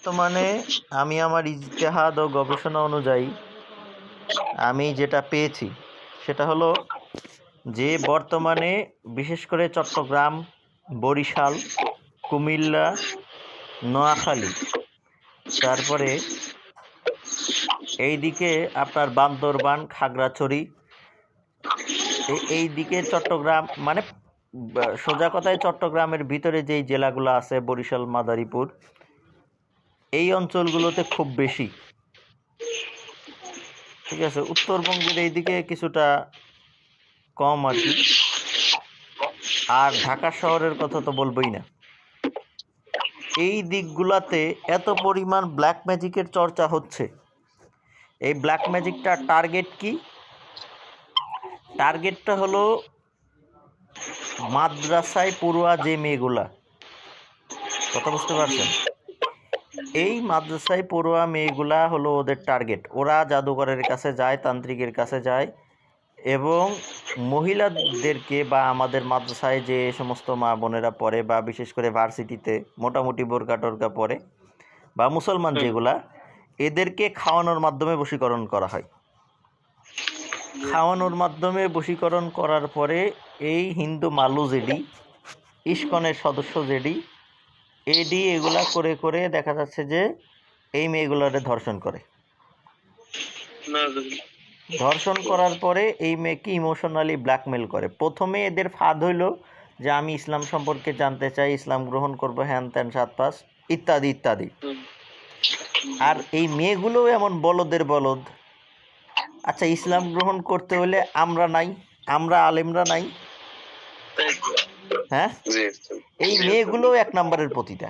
বর্তমানে আমি আমার ইজতেহাদ ও গবেষণা অনুযায়ী আমি যেটা পেয়েছি সেটা হলো যে বর্তমানে বিশেষ করে চট্টগ্রাম, বরিশাল, কুমিল্লা, নোয়াখালী, তারপরে এইদিকে আপনার বান্দরবান, খাগড়াছড়ি, এই দিকে চট্টগ্রাম, মানে সোজা কথায় চট্টগ্রামের ভিতরে যেই জেলাগুলো আছে, বরিশাল, মাদারীপুর, এই অঞ্চলগুলোতে খুব বেশি। ঠিক আছে, উত্তরবঙ্গের এইদিকে কিছুটা কম আর কি। আর ঢাকা শহরের কথা তো বলবোই না। এই দিকগুলাতে এত পরিমাণ ব্ল্যাক ম্যাজিকের চর্চা হচ্ছে। এই ব্ল্যাক ম্যাজিকটার টার্গেট কি? টার্গেটটা হলো মাদ্রাসায় পড়ুয়া যে মেয়েগুলা, কথা বুঝতে পারছেন? এই মাদ্রাসায় পড়ুয়া মেয়েগুলা হলো ওদের টার্গেট। ওরা জাদুঘরের কাছে যায়, তান্ত্রিকের কাছে যায়, এবং মহিলাদেরকে বা আমাদের মাদ্রাসায় যে সমস্ত মা বোনেরা পড়ে বা বিশেষ করে ভার্সিটিতে মোটামুটি বোরকা টোরকা পরে বা মুসলমান যেগুলা, এদেরকে খাওয়ানোর মাধ্যমে বশীকরণ করা হয়। খাওয়ানোর মাধ্যমে বশীকরণ করার পরে এই হিন্দু মালু জেডি, ইস্কনের সদস্য জেডি, এডি এগুলা করে করে দেখা যাচ্ছে যে এই মেয়েগুলোরে ধর্ষণ করে। ধর্ষণ করার পরে এই মেয়েকে ইমোশনালি ব্ল্যাকমেল করে। প্রথমে এদের ফাঁদ হইল যে আমি ইসলাম সম্পর্কে জানতে চাই, ইসলাম গ্রহণ করবো, হ্যান ত্যান 7 পাস ইত্যাদি ইত্যাদি। আর এই মেয়েগুলোও এমন বলদের বলদ। আচ্ছা, ইসলাম গ্রহণ করতে হলে আমরা নাই, আমরা আলেমরা নাই? হ্যাঁ, এই মেয়েগুলো 1 নম্বরের পতিতা।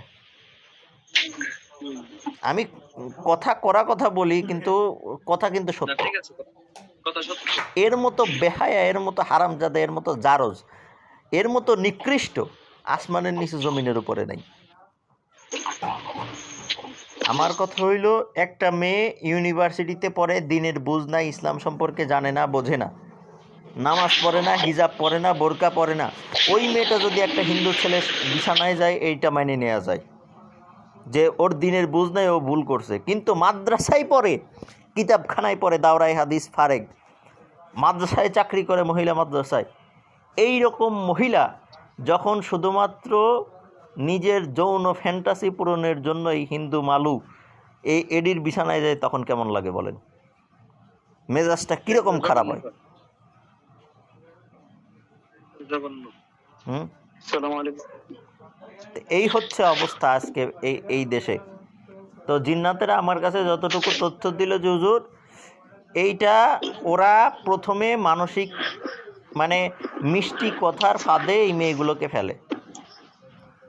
আমি কথা বলি, কিন্তু কথা কিন্তু সত্য। এর মতো বেহায়া, এর মতো হারামজাদা, এর মতো জারজ, এর মতো নিকৃষ্ট আসমানের নিচে জমিনের উপরে নাই। আমার কথা হইল, একটা মেয়ে ইউনিভার্সিটিতে পড়ে, দিনের বুঝ নাই, ইসলাম সম্পর্কে জানে না, বোঝে না, নামাজ পড়ে না, হিজাব পরে না, বোরকা পরে না, ওই মেয়েটা যদি একটা হিন্দু ছেলে বিছানায় যায়, এইটা মাইনে নেওয়া যায় যে ওর দিনের বুঝ নাই, ও ভুল করছে। কিন্তু মাদ্রাসায় পড়ে, কিতাবখানায় পড়ে, দাওরাই হাদিস ফারেক, মাদ্রাসায় চাকরি করে, মহিলা মাদ্রাসায়, এই রকম মহিলা যখন শুধুমাত্র নিজের যৌন ফ্যান্টাসি পূরণের জন্য এই হিন্দু মালু এই এডির বিছানায় যায়, তখন কেমন লাগে বলেন? মেজাজটা কিরকম খারাপ হয়? এই হচ্ছে অবস্থা আজকে এই দেশে। তো জিন্নাতেরা আমার কাছে যতটুকু তথ্য দিল যে হুজুর, এইটা ওরা প্রথমে মানসিক, মানে মিষ্টি কথার ফাঁদে এই মেয়েগুলোকে ফেলে।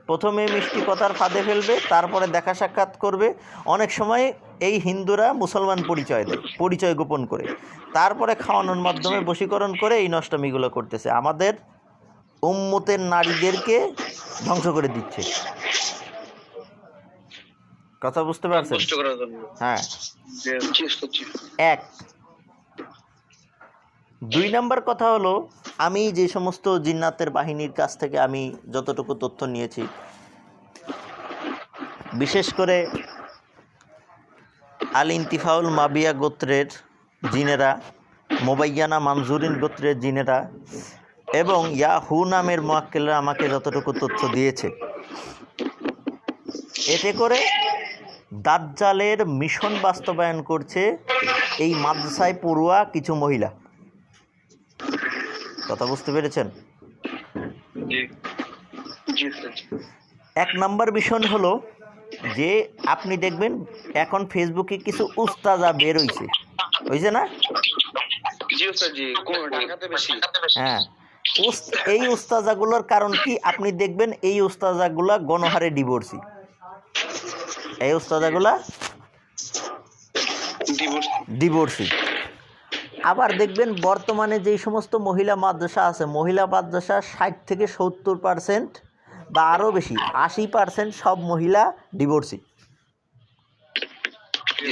প্রথমে মিষ্টি কথার ফাঁদে ফেলবে, তারপরে দেখা সাক্ষাৎ করবে। অনেক সময় এই হিন্দুরা মুসলমান পরিচয় দেয়, পরিচয় গোপন করে, তারপরে খাওয়ানোর মাধ্যমে বশীকরণ করে এই নষ্টামিগুলো করতেছে। আমাদের উম্মতের নারীদেরকে ধ্বংস করে দিচ্ছে। কথা বুঝতে পারছেন? হ্যাঁ। 1 2 নাম্বার কথা হলো, আমি যে সমস্ত জিন্নাতের বাহিনীর কাছ থেকে আমি যতটুকু তথ্য নিয়েছি, বিশেষ করে আল ইন্তিফাউল মাবিয়া গোত্রের জিনেরা, মোবাইয়ানা মানজুরিন গোত্রের জিনেরা এবং ইয়াহু নামের মুয়াক্কিলরা আমাকে যতটুকু তথ্য দিয়েছে, এতে করে দাজ্জালের মিশন বাস্তবায়ন করছে এই মাদ্রাসায় পড়ুয়া কিছু মহিলা। কথা বুঝতে পেরেছেন? 1 নম্বর বিষয় হলো যে আপনি দেখবেন এখন ফেসবুকে কিছু উস্তাজা বের হয়েছে না? হ্যাঁ, এই উস্তাজাগুলোর কারণ কি? আপনি দেখবেন এই উস্তাজাগুলা গণহারে ডিভোর্সি। এই উস্তাজাগুলা ডিভোর্সি। আবার দেখবেন বর্তমানে যেই সমস্ত মহিলা মাদ্রাসা আছে, মহিলা মাদ্রাসা 60 থেকে 70% বা আরও বেশি 80% সব মহিলা ডিভোর্সি।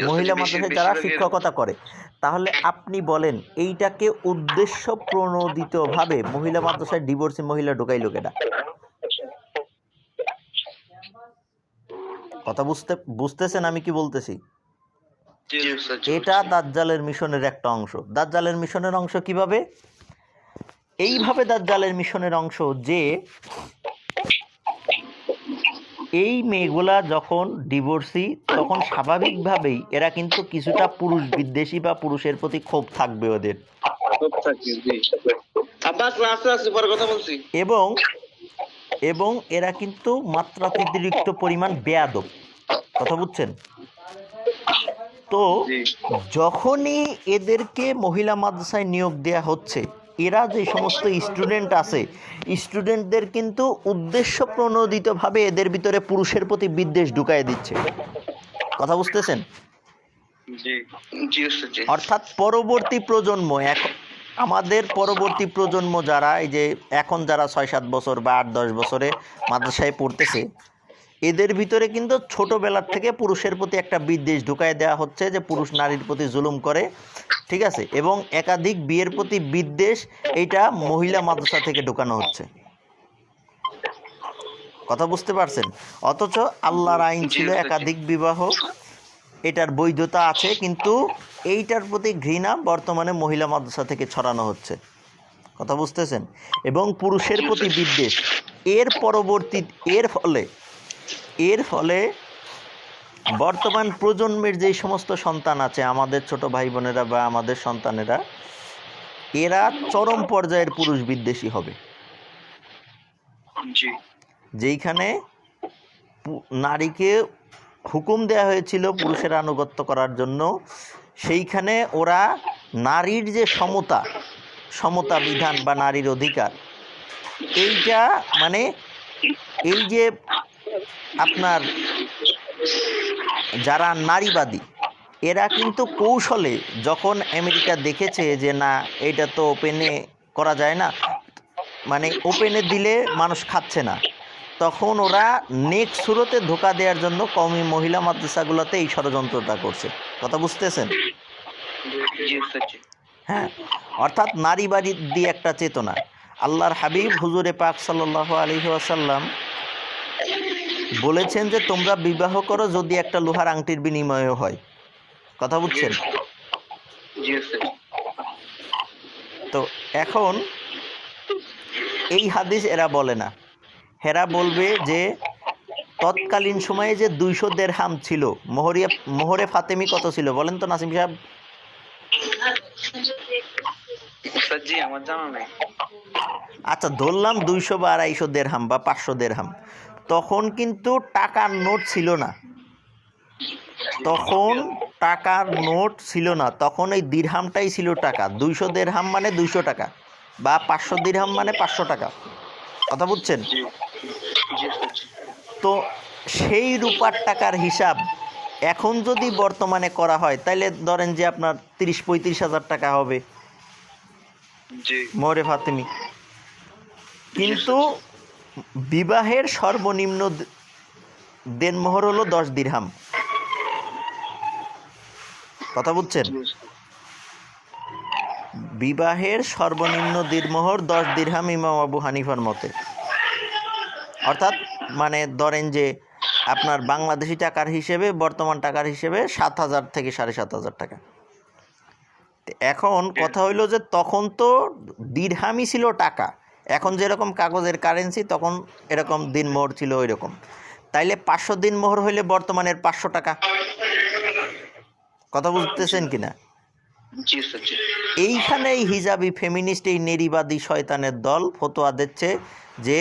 মহিলা মাদ্রাসায় যারা শিক্ষকতা করে, তাহলে আপনি বলেন এইটাকে উদ্দেশ্য প্রণোদিতভাবে মহিলা মাদ্রাসায় ডিভোর্সি মহিলা ঢুকাইল কেডা? কথা বুঝতেছেন আমি কি বলতেছি? জি স্যার, এটা দাজ্জালের মিশনের একটা অংশ। দাজ্জালের মিশনের অংশ কিভাবে? এইভাবে দাজ্জালের মিশনের অংশ যে এই মেয়েগুলা যখন ডিভোর্সি তখন স্বাভাবিকভাবেই এরা কিন্তু কিছুটা পুরুষ বিদ্বেষী বা পুরুষের প্রতি ক্ষোভ থাকবে ওদের, সব থাকি জি। আব্বা ক্লাস আছে পরে কথা বলছি। এবং এবং এরা কিন্তু মাত্রাতিরিক্ত পরিমাণ বেয়াদব। কথা বুঝছেন? তো জি যখনই এদেরকে মহিলা মাদ্রাসায় নিয়োগ দেয়া হচ্ছে, এরা যে সমস্ত স্টুডেন্ট আছে, স্টুডেন্টদের কিন্তু উদ্দেশ্য প্রণোদিতভাবে এদের ভিতরে পুরুষের প্রতি বিদ্বেষ ঢুকায় দিচ্ছে। কথা বুঝতেছেন? জি জি স্যার জি। অর্থাৎ পরবর্তী প্রজন্ম, আমাদের পরবর্তী প্রজন্ম যারা এই যে এখন যারা 6-7 বছর বা 8-10 বছরে মাদ্রাসায় পড়তেছে, এদের ভিতরে কিন্তু ছোটবেলার থেকে পুরুষের প্রতি একটা বিদ্বেষ ঢুকায় দেওয়া হচ্ছে যে পুরুষ নারীর প্রতি জুলুম করে, ঠিক আছে, এবং একাধিক বিয়ের প্রতি বিদ্বেষ এইটা মহিলা মাদ্রাসা থেকে ঢুকানো হচ্ছে। কথা বুঝতে পারছেন? অথচ আল্লাহর আইন ছিল একাধিক বিবাহ, এটার বৈধতা আছে, কিন্তু এইটার প্রতি ঘৃণা বর্তমানে মহিলা মাদ্রাসা থেকে ছড়ানো হচ্ছে। কথা বুঝতেছেন? এবং পুরুষের প্রতি বিদ্বেষ এর ফলে বর্তমান প্রজন্মের যেই সমস্ত সন্তান আছে, আমাদের ছোট ভাই বোনেরা বা আমাদের সন্তানেরা, এরা চরম পর্যায়ের পুরুষ বিদ্বেষী হবে। জি যেইখানে নারীকে হুকুম দেওয়া হয়েছিল পুরুষের আনুগত্য করার জন্য, সেইখানে ওরা নারীর যে সমতা বিধান বা নারীর অধিকার, এইটা মানে এই যে আপনার যারা নারীবাদী, এরা কিন্তু কৌশলে যখন আমেরিকা দেখেছে যে না এটা তো ওপেনে করা যায় না, মানে ওপেনে দিলে মানুষ খাচ্ছে না, তখন ওরা নেক্সট শুরুতে ধোকা দেওয়ার জন্য কওমি মহিলা মাদ্রাসাগুলোতে এই ষড়যন্ত্রটা করছে। কথা বুঝতেছেন? জি স্যার জি। হ্যাঁ, অর্থাৎ নারীবাদী একটা চেতনা। আল্লাহর হাবিব হুজুরে পাক সাল্লাল্লাহু আলাইহি ওয়াসাল্লাম বলেছেন যে তোমরা বিবাহ করো যদি একটা লোহার আংটির বিনিময়ে হয়। কথা বুঝছেন? জি স্যার। তো এখন এই হাদিস এরা বলে না, এরা বলবে যে তৎকালীন সময়ে যে 200 দেরহাম ছিল, মোহরে ফাতেমি কত ছিল বলেন তো নাসিম সাহেব? স্যার জি আমার জানা নাই। আচ্ছা ধরলাম 200 বা 250 দেরহাম বা 500 দেরহাম। তখন কিন্তু টাকার নোট ছিল না, তখন এই দিরহামটাই ছিল টাকা। 200 দেরহাম মানে 200 টাকা, বা 500 দিরহাম মানে 500 টাকা। কথা বুঝছেন? জি জি স্যার জি। তো সেই রূপার টাকার হিসাব এখন যদি বর্তমানে করা হয় তাহলে ধরেন যে আপনার 30-35 হাজার টাকা হবে জি মোহরে ফাতেমি। কিন্তু বিবাহের সর্বনিম্ন দেনমোহর হলো 10 দিরহাম। কথা বুঝছেন? বিবাহের সর্বনিম্ন দিরমোহর 10 দিরহাম ইমাম আবু হানিফার মতে। অর্থাৎ মানে ধরেন যে আপনার বাংলাদেশি টাকার হিসেবে, বর্তমান টাকার হিসেবে 7,000 থেকে 7,500 টাকা। এখন কথা হইল যে তখন তো দিরহামই ছিল টাকা, এখন যেরকম কাগজের কারেন্সি তখন এরকম দিনমোহর ছিল ওই রকম। তাইলে 500 দিনমোহর হইলে বর্তমানের 500 টাকা। কথা বুঝতেছেন কিনা? জি স্যার জি। এইখানে এই হিজাবি ফেমিনিস্ট এই নেরিবাদী শয়তানের দল ফতোয়া দিচ্ছে যে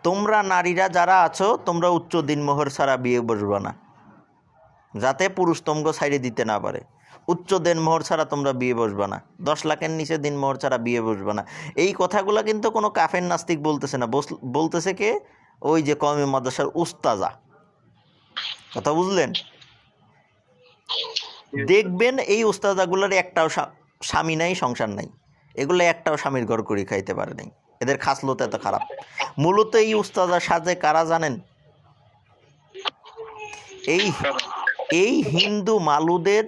তোমরা নারীরা যারা আছো তোমরা উচ্চ দিনমোহর ছাড়া বিয়ে বসবা না, যাতে পুরুষ তোমগো ছাইড়ে দিতে না পারে। উচ্চ দিনমোহর ছাড়া তোমরা বিয়ে বসবা না, 10 লাখের নিচে দিনমোহর ছাড়া বিয়ে বসবা না। এই কথাগুলো কিন্তু কোনো কাফের নাস্তিক বলতেছে না, বলতেছে কে? ওই যে কওমি মাদ্রাসার উস্তাজা। কথা বুঝলেন? দেখবেন এই উস্তাদাগুলোর একটাও স্বামী নাই, সংসার নাই, এগুলো একটাও স্বামীর ঘর করে খাইতে পারে নাই, এদের খাসলত এত খারাপ। মূলত এই উস্তাদার সাথে কারা জানেন? এই হিন্দু মালুদের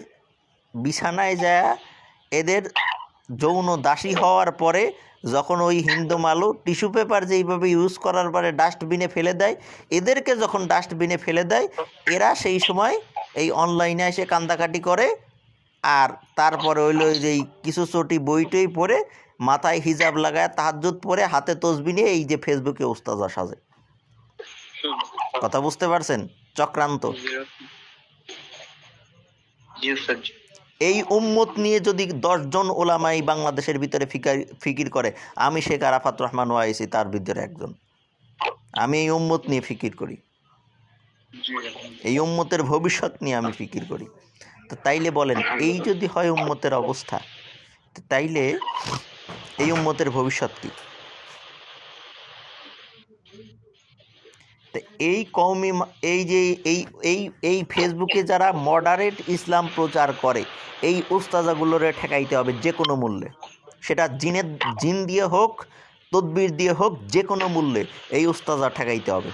বিছানায় যায় এদের যৌন দাসী হওয়ার পরে যখন ওই হিন্দু মালু টিস্যু পেপার যেইভাবে ইউজ করার পরে ডাস্টবিনে ফেলে দেয়, এদেরকে যখন ডাস্টবিনে ফেলে দেয়, এরা সেই সময় এই অনলাইনে এসে কান্দাকাটি করে। আর তারপরে হইলো ওই যে কিছু চটি বইটই পড়ে, মাথায় হিজাব লাগায়, তাহাজ্জুদ পরে, হাতে তসবি নিয়ে এই যে ফেসবুকে উস্তাজা সাজে। কথা বুঝতে পারছেন? চক্রান্ত। জি স্যার জি। এই উম্মত নিয়ে যদি 10 জন ওলামা এই বাংলাদেশের ভিতরে ফিকির করে, আমি শেখ আরাফাত রহমান ওয়াইসি তার ভিতরে একজন। আমি এই উম্মত নিয়ে ফিকির করি, এই উম্মতের ভবিষ্যৎ নিয়ে আমি ফিকির করি। তো তাইলে বলেন, এই যদি হয় উম্মতের অবস্থা, তো তাইলে এই উম্মতের ভবিষ্যৎ কি? তো এই কওমি এই যে এই এই এই ফেসবুকে যারা মডারেট ইসলাম প্রচার করে, এই উস্তাজাগুলোরে ঠেকাইতে হবে যে কোনো মূল্যে। সেটা জিন দিয়ে হোক, তদবির দিয়ে হোক, যে কোনো মূল্যে এই উস্তাজা ঠেকাইতে হবে।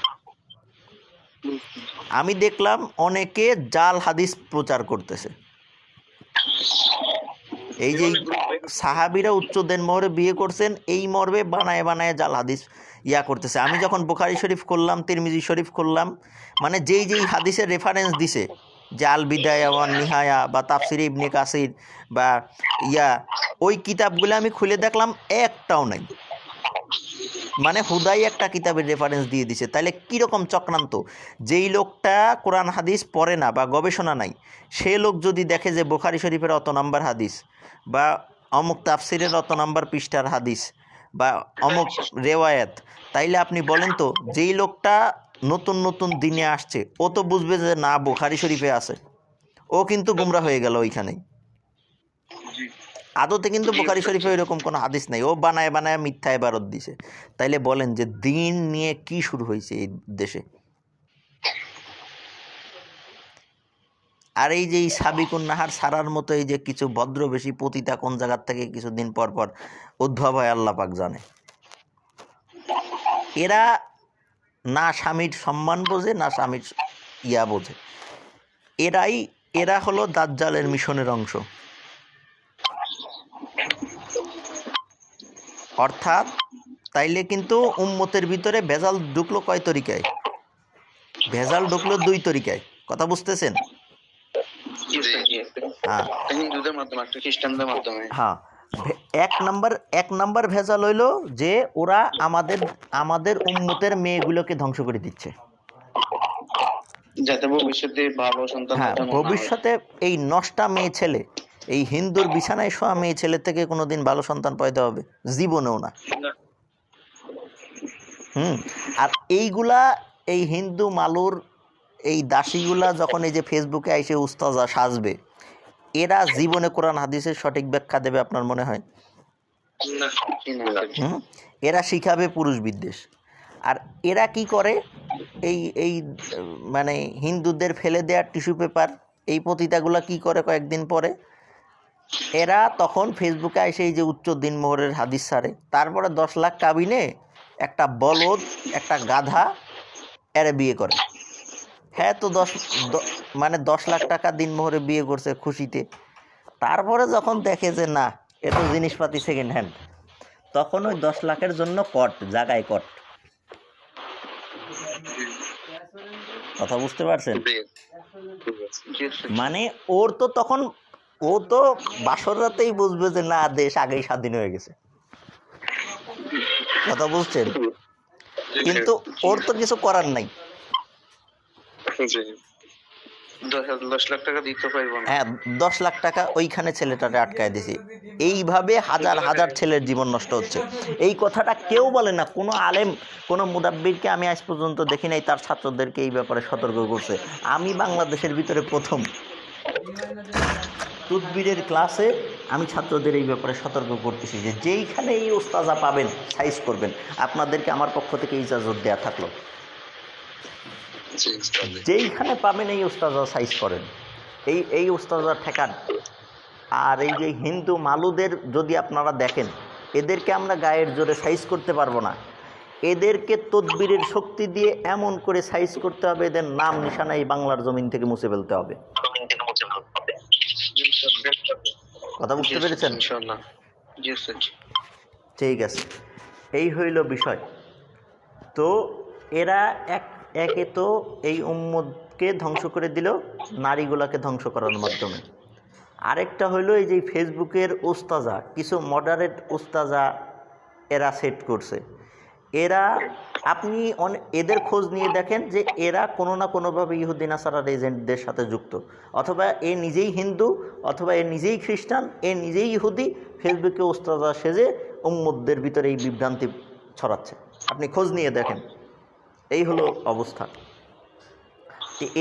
আমি দেখলাম অনেকে জাল হাদিস প্রচার করতেছে। এই যে সাহাবিরা উচ্চ দেন মহরে বিয়ে করছেন, এই মর্মে বানায় বানায় জাল হাদিস করতেছে। আমি যখন বুখারী শরীফ করলাম, তিরমিজি শরীফ করলাম, মানে যেই হাদিসের রেফারেন্স দিছে, যে আল বিদায়া ওয়ান নিহায়া বা তাফসির ইবনে কাসির বা ওই কিতাবগুলো আমি খুলে দেখলাম একটাও নাই। মানে হুদাই একটা কিতাবের রেফারেন্স দিয়ে দিছে। তাহলে কীরকম চক্রান্ত! যেই লোকটা কোরআন হাদিস পড়ে না বা গবেষণা নাই, সে লোক যদি দেখে যে বুখারী শরীফের অত নাম্বার হাদিস বা অমুক তাফসিরের অত নাম্বার পৃষ্ঠার হাদিস বা অমুক রেওয়ায়াত, তাইলে আপনি বলেন তো, যেই লোকটা নতুন নতুন দিনে আসছে, ও তো বুঝবে যে না, বুখারী শরীফে আছে। ও কিন্তু গুমরা হয়ে গেল ওইখানেই। আদতে কিন্তু বুখারী শরীফে এরকম কোনো হাদিস নাই, ও বানায় বানায় মিথ্যা ইবারত দিছে। তাইলে বলেন যে দিন নিয়ে কি শুরু হয়েছে এই দেশে? আর এই যে এই সাবিকুন নাহার সারার মতো এই যে কিছু ভদ্রবেশী পতিতা কোন জায়গার থেকে কিছুদিন পর পর উদ্ভব হয় আল্লাহ পাক জানে। এরা না স্বামীর সম্মান বোঝে, না স্বামীর বোঝে। এরা হলো দাজ্জালের মিশনের অংশ। অর্থাৎ তাইলে কিন্তু উম্মতের ভিতরে ভেজাল ঢুকলো কয় তরিকায়? ভেজাল ঢুকলো 2 তরিকায়। কথা বুঝতেছেন? হ্যাঁ, হিন্দুদের মাধ্যমে, একটা খ্রিস্টানদের মাধ্যমে। হ্যাঁ, এক নাম্বার ভেজাল হইলো যে ওরা আমাদের উম্মতের মেয়েগুলোকে ধ্বংস করে দিচ্ছে, যাতে ভবিষ্যতে ভালো সন্তান। হ্যাঁ, ভবিষ্যতে এই নষ্টা মেয়ে ছেলে, এই হিন্দুর বিছানায় শোয়া মেয়ে ছেলে থেকে কোনোদিন ভালো সন্তান পয়দা হবে? জীবনেও না। আর এইগুলা, এই হিন্দু মালুর এই দাসীগুলা যখন এই যে ফেসবুকে এসে উস্তাজা সাজবে, এরা জীবনে কোরআন হাদিসের সঠিক ব্যাখ্যা দেবে আপনার মনে হয়? এরা শিখাবে পুরুষ বিদ্বেষ। আর এরা কি করে, এই এই মানে হিন্দুদের ফেলে দেওয়ার টিস্যু পেপার, এই পতিতাগুলা কি করে কয়েকদিন পরে এরা তখন ফেসবুকে এসে এই যে উচ্চ দিনমোহরের হাদিস ছাড়ে, তারপরে 10 লাখ কাবিনে একটা বলদ, একটা গাধা এরা বিয়ে করে। হ্যাঁ, তো 10 লাখ টাকা দিনমোহরে বিয়ে করছে খুশিতে। তারপরে যখন দেখে যে না, এ তো জিনিসপাতি সেকেন্ড হ্যান্ড, তখন ওই 10 লাখের জন্য জায়গায় কট। কথা বুঝতে পারছেন? মানে ওর তো তখন, ও তো বাসর রাতেই বুঝবে যে না, দেশ আগেই স্বাধীন হয়ে গেছে। কথা বুঝছেন? কিন্তু ওর তো কিছু করার নাই। 10 লাখ টাকা দিতে পারবো না। হ্যাঁ, 10 লাখ টাকা ওইখানে ছেলেটারে আটকায় দিছে। এইভাবে হাজার হাজার ছেলের জীবন নষ্ট হচ্ছে। এই কথাটা কেউ বলে না, কোনো আলেম, কোনো মুদাব্বিরকে আমি আজ পর্যন্ত দেখি নাই তার ছাত্রদেরকে এই ব্যাপারে সতর্ক করছে। আমি বাংলাদেশের ভিতরে প্রথম তুদবিরের ক্লাসে আমি ছাত্রদের এই ব্যাপারে সতর্ক করতেছি যে যেইখানে এই উস্তাজা পাবেন সাইজ করবেন। আপনাদেরকে আমার পক্ষ থেকে ইজাজত দেয়া থাকলো, যেইখানে পাবেন এই উস্তাজা সাইজ করেন, এই উস্তাজা ঠেকান। আর এই যে হিন্দু মালুদের যদি আপনারা দেখেন, এদেরকে আমরা গায়ের জোরে সাইজ করতে পারবো না। এদেরকে তদবিরের শক্তি দিয়ে এমন করে সাইজ করতে হবে, এদের নাম নিশানা এই বাংলার জমিন থেকে মুছে ফেলতে হবে। কথা বুঝতে পেরেছেন? ইনশাআল্লাহ। জি স্যার। ঠিক আছে, এই হইল বিষয়। তো এরা একে তো এই উম্মতকে ধ্বংস করে দিল নারীগুলাকে ধ্বংস করার মাধ্যমে। আরেকটা হইল এই যে ফেসবুকের উস্তাজা, কিছু মডারেট উস্তাজা এরা সেট করছে। এরা আপনি এদের খোঁজ নিয়ে দেখেন যে এরা কোনো না কোনোভাবে ইহুদি নাসারার এজেন্টদের সাথে যুক্ত, অথবা এ নিজেই হিন্দু, অথবা এ নিজেই খ্রিস্টান, এ নিজেই ইহুদি, ফেসবুকে উস্তাজা সেজে উম্মতদের ভিতরে এই বিভ্রান্তি ছড়াচ্ছে। আপনি খোঁজ নিয়ে দেখেন, এই হলো অবস্থা।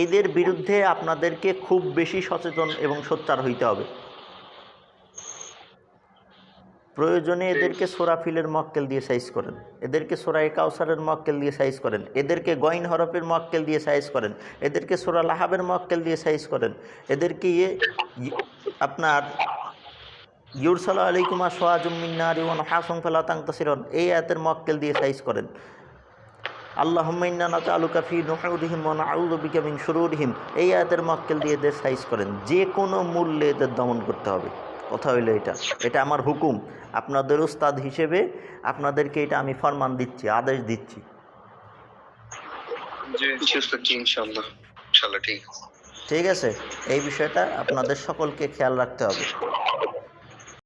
এদের বিরুদ্ধে আপনাদেরকে খুব বেশি সচেতন এবং সোচ্চার হইতে হবে। প্রয়োজনে এদেরকে সোরাফিলের মক্কেল দিয়ে সাইজ করেন, এদেরকে সোরাই কাউসারের মক্কেল দিয়ে সাইজ করেন, এদেরকে গইন হরফের মক্কেল দিয়ে সাইজ করেন, এদেরকে সোরা লাহাবের মক্কেল দিয়ে সাইজ করেন, এদেরকে আপনার ইউরসালা আলাইকুমা সোয়াজুম মিন নারি ওয়া নাহাসুম ফালা তানতাসিরুন এই আয়াতের মক্কেল দিয়ে সাইজ করেন। আল্লাহুম্মা ইন্না নাসআলুকা ফি নুহুরিহিম ওয়া নাউযু বিকা মিন শুরুরিহিম এই আয়াতের মক্কেল দিয়ে এদের সাইজ করেন। যে কোনো মূল্যে এদের দমন করতে হবে। কথা হইলো এটা আমার হুকুম। আপনাদের উস্তাদ হিসেবে আপনাদেরকে এটা আমি ফরমান দিচ্ছি, আদেশ দিচ্ছি। ইনশাআল্লাহ ঠিক আছে। ঠিক আছে, এই বিষয়টা আপনাদের সকলকে খেয়াল রাখতে হবে।